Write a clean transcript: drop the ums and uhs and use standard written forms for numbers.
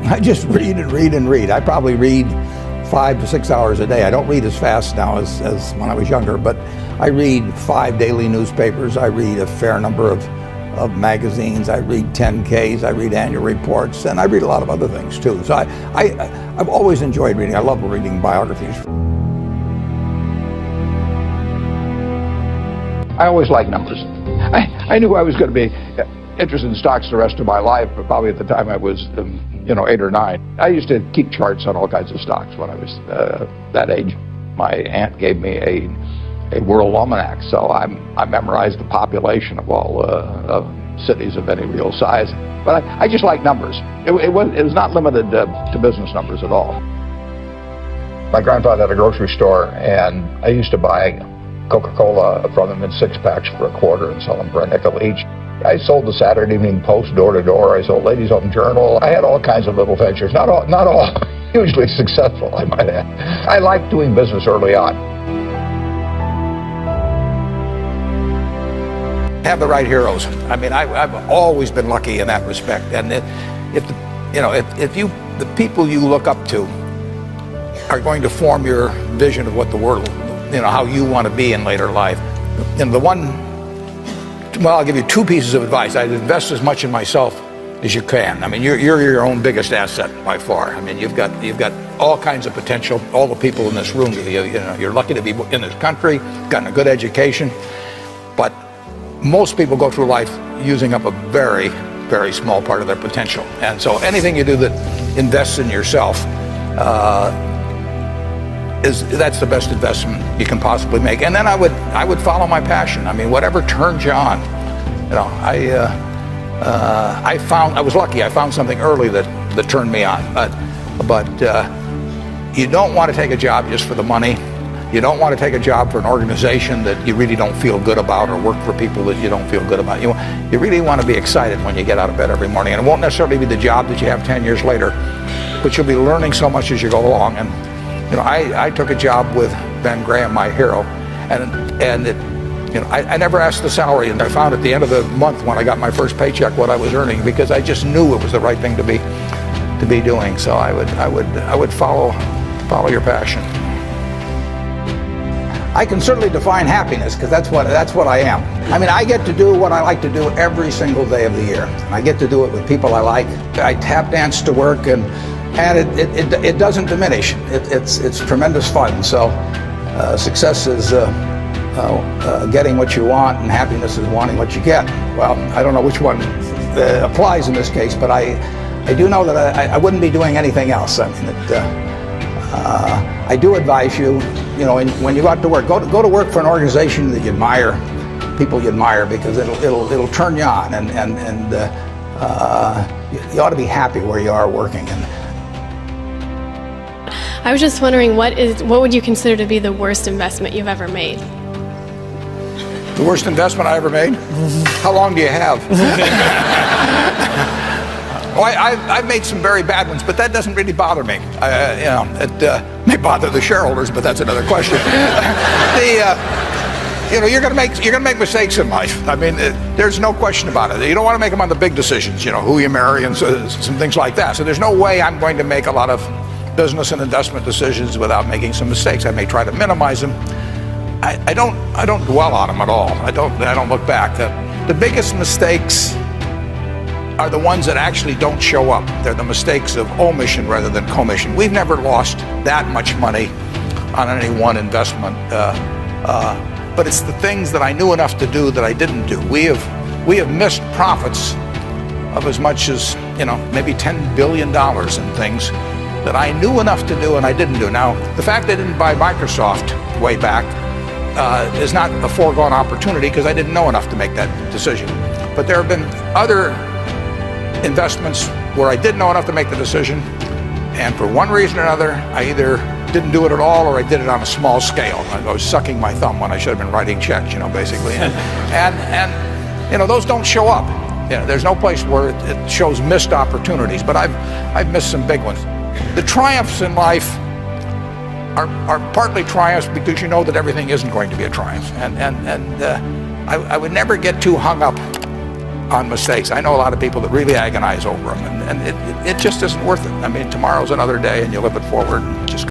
I just read and read and read. I probably read 5 to 6 hours a day. I don't read as fast now as when I was younger, but I read 5 daily newspapers. I read a fair number of magazines. I read 10Ks. I read annual reports, and I read a lot of other things too. So I've always enjoyed reading. I love reading biographies. I always liked numbers. I knew I was going to be interested in stocks the rest of my life, but probably at the time I was 8 or 9. I used to keep charts on all kinds of stocks when I was that age. My aunt gave me a world almanac, so I memorized the population of all cities of any real size. But I just like numbers. It was not limited to business numbers at all. My grandfather had a grocery store, and I used to buy Coca-Cola from them in 6-packs for $0.25 and sell them for $0.05 each. I sold the Saturday Evening Post door to door. I sold Ladies Home Journal. I had all kinds of little ventures, not all hugely successful, I might add. I liked doing business early on. Have the right heroes. I mean, I've always been lucky in that respect. And if the people you look up to are going to form your vision of what the world, how you want to be in later life. I'll give you 2 pieces of advice. I'd invest as much in myself as you can. I mean, you're your own biggest asset by far. I mean, you've got all kinds of potential. All the people in this room, you're lucky to be in this country, gotten a good education, but most people go through life using up a very, very small part of their potential. And so anything you do that invests in yourself, that's the best investment you can possibly make. And then I would follow my passion. I mean, whatever turns you on. I was lucky. I found something early that turned me on. But you don't want to take a job just for the money. You don't want to take a job for an organization that you really don't feel good about, or work for people that you don't feel good about. You really want to be excited when you get out of bed every morning. And it won't necessarily be the job that you have 10 years later, but you'll be learning so much as you go along. And I took a job with Ben Graham, my hero, and I never asked the salary, and I found at the end of the month when I got my first paycheck what I was earning, because I just knew it was the right thing to be doing. So I would follow your passion. I can certainly define happiness, because that's what I am. I mean, I get to do what I like to do every single day of the year. I get to do it with people I like. I tap dance to work, and it doesn't diminish. It's tremendous fun. So success is getting what you want, and happiness is wanting what you get. Well, I don't know which one applies in this case, but I do know that I wouldn't be doing anything else. I mean, I do advise you, when you go out to work, go to work for an organization that you admire, people you admire, because it'll turn you on, and you ought to be happy where you are working. And I was just wondering, what would you consider to be the worst investment you've ever made? The worst investment I ever made? How long do you have? I've made some very bad ones, but that doesn't really bother me. It may bother the shareholders, but that's another question. You're going to make mistakes in life. I mean, there's no question about it. You don't want to make them on the big decisions, who you marry and some things like that. So there's no way I'm going to make a lot of business and investment decisions without making some mistakes. I may try to minimize them. I don't dwell on them at all. I don't look back. The biggest mistakes are the ones that actually don't show up. They're the mistakes of omission rather than commission. We've never lost that much money on any one investment, but it's the things that I knew enough to do that I didn't do. We have missed profits of as much as maybe $10 billion in things that I knew enough to do and I didn't do. Now, the fact that I didn't buy Microsoft way back is not a foregone opportunity, because I didn't know enough to make that decision. But there have been other investments where I didn't know enough to make the decision, and for one reason or another, I either didn't do it at all, or I did it on a small scale. I was sucking my thumb when I should have been writing checks, basically. And those don't show up. There's no place where it shows missed opportunities, but I've missed some big ones. The triumphs in life are partly triumphs because you know that everything isn't going to be a triumph, and I would never get too hung up on mistakes. I know a lot of people that really agonize over them, and it just isn't worth it. I mean, tomorrow's another day, and you live it forward and just